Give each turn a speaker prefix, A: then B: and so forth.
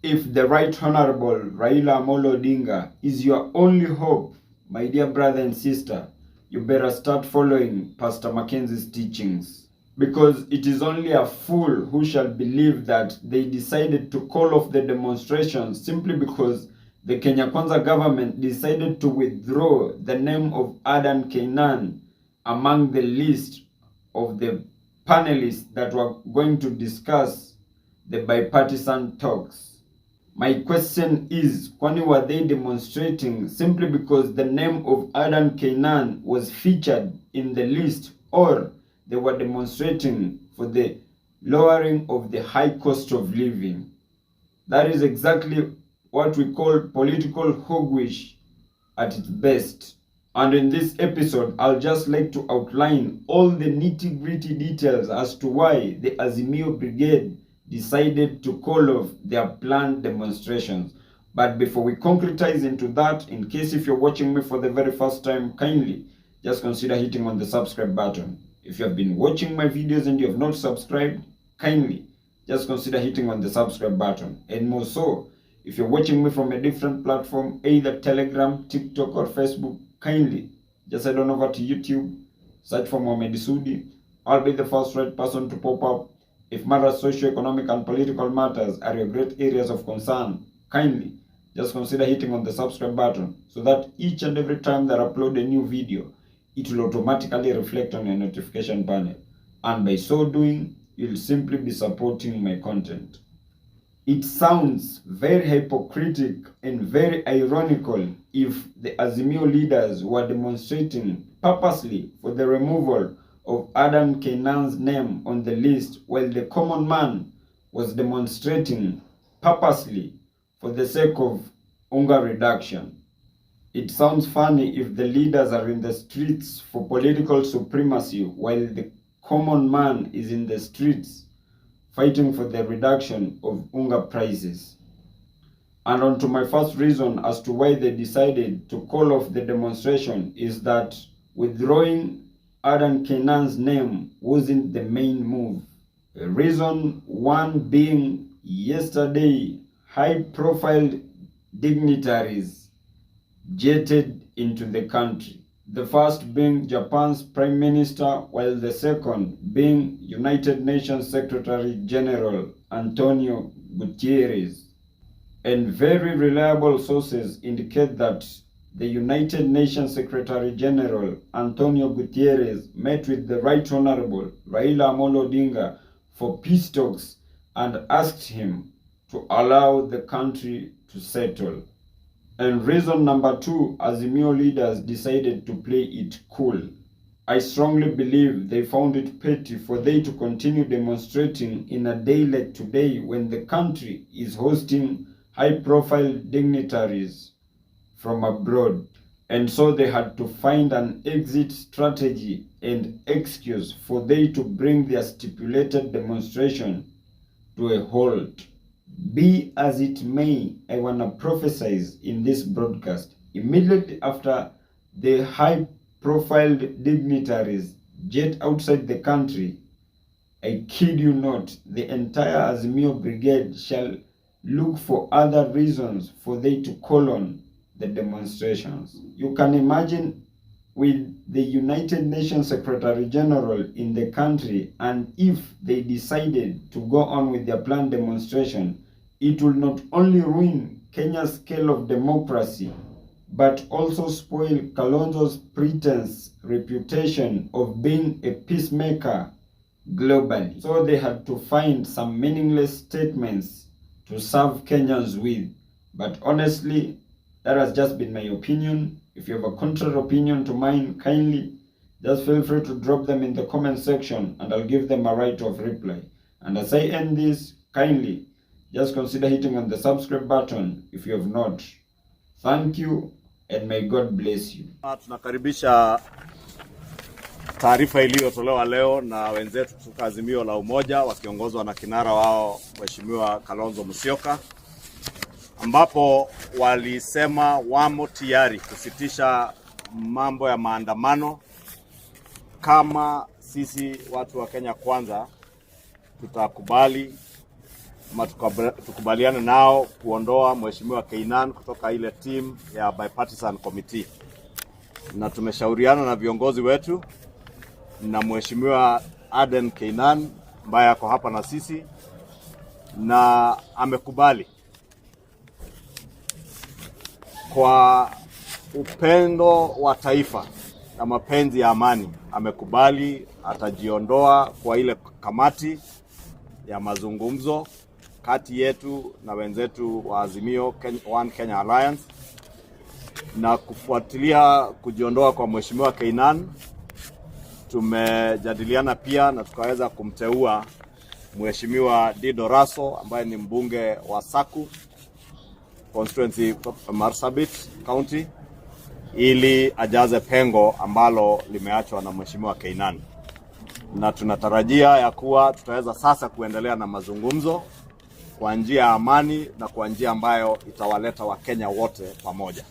A: If the Right Honorable Raila Amolo Odinga is your only hope, my dear brother and sister, you better start following Pastor Mackenzie's teachings. Because it is only a fool who shall believe that they decided to call off the demonstrations simply because the Kenya Kwanza government decided to withdraw the name of Adan Keynan among the list of the panelists that were going to discuss the bipartisan talks. My question is, kwani were they demonstrating simply because the name of Adan Keynan was featured in the list, or they were demonstrating for the lowering of the high cost of living? That is exactly what we call political hogwash at its best. And in this episode, I'll just like to outline all the nitty-gritty details as to why the Azimio Brigade decided to call off their planned demonstrations. But before we concretize into that, in case if you're watching me for the very first time, kindly just consider hitting on the subscribe button. If you have been watching my videos and you have not subscribed, kindly just consider hitting on the subscribe button. And more so, if you're watching me from a different platform, either Telegram, TikTok, or Facebook, kindly just head on over to YouTube, search for Mohamed Sudi. I'll be the first right person to pop up. If matters socio-economic and political matters are your great areas of concern, kindly just consider hitting on the subscribe button so that each and every time that I upload a new video, it will automatically reflect on your notification panel. And by so doing, you'll simply be supporting my content. It sounds very hypocritical and very ironical if the Azimio leaders were demonstrating purposely for the removal of Adan Keynan's name on the list, while the common man was demonstrating purposely for the sake of hunger reduction. It sounds funny if the leaders are in the streets for political supremacy while the common man is in the streets fighting for the reduction of hunger prices. And on to my first reason as to why they decided to call off the demonstration is that withdrawing Adan Keynan's name wasn't the main move. Reason one being, yesterday, high-profile dignitaries jetted into the country. The first being Japan's Prime Minister, while the second being United Nations Secretary General Antonio Guterres. And very reliable sources indicate that the United Nations Secretary General Antonio Guterres met with the Right Honorable Raila Amolo Odinga for peace talks and asked him to allow the country to settle. And reason number two, Azimio leaders decided to play it cool. I strongly believe they found it petty for they to continue demonstrating in a day like today when the country is hosting high-profile dignitaries from abroad. And so they had to find an exit strategy and excuse for they to bring their stipulated demonstration to a halt. Be as it may, I want to prophesize in this broadcast. Immediately after the high-profile dignitaries jet outside the country, I kid you not, the entire Azimio Brigade shall look for other reasons for they to call on the demonstrations. You can imagine with the United Nations Secretary General in the country, and if they decided to go on with their planned demonstration, it will not only ruin Kenya's scale of democracy, but also spoil Kalonzo's pretense reputation of being a peacemaker globally. So they had to find some meaningless statements to serve Kenyans with. But honestly, that has just been my opinion. If you have a contrary opinion to mine, kindly just feel free to drop them in the comment section and I'll give them a right of reply. And as I end this, kindly just consider hitting on the subscribe button if you have not. Thank you and may God bless you.
B: Tunakaribisha taarifa iliyotolewa leo na wenzetu kutoka Azimio la Umoja wakiongozwa na kinara wao Mheshimiwa Kalonzo Musyoka, ambapo walisema wamo tayari kusitisha mambo ya maandamano kama sisi watu wa Kenya Kwanza tutakubali tukubaliane nao kuondoa Mheshimiwa Keinan kutoka ile team ya bipartisan committee, na tumeshauriana na viongozi wetu na Mheshimiwa Aden Keinan ambaye ako hapa na sisi, na amekubali kwa upendo wa taifa na mapenzi ya amani. Amekubali atajiondoa kwa ile kamati ya mazungumzo kati yetu na wenzetu wa Azimio One Kenya Alliance, na kufuatilia kujiondoa kwa Mheshimiwa Keinan. Tumejadiliana pia na tukaweza kumteua Mheshimiwa Dido Raso ambaye ni mbunge wa Saku constituency Marsabit County, ili ajaze pengo ambalo limeachwa na Mheshimiwa Keinan, na tunatarajia ya kuwa tutaweza sasa kuendelea na mazungumzo kwa njia ya amani na kwa njia ambayo itawaleta Wakenya wote pamoja.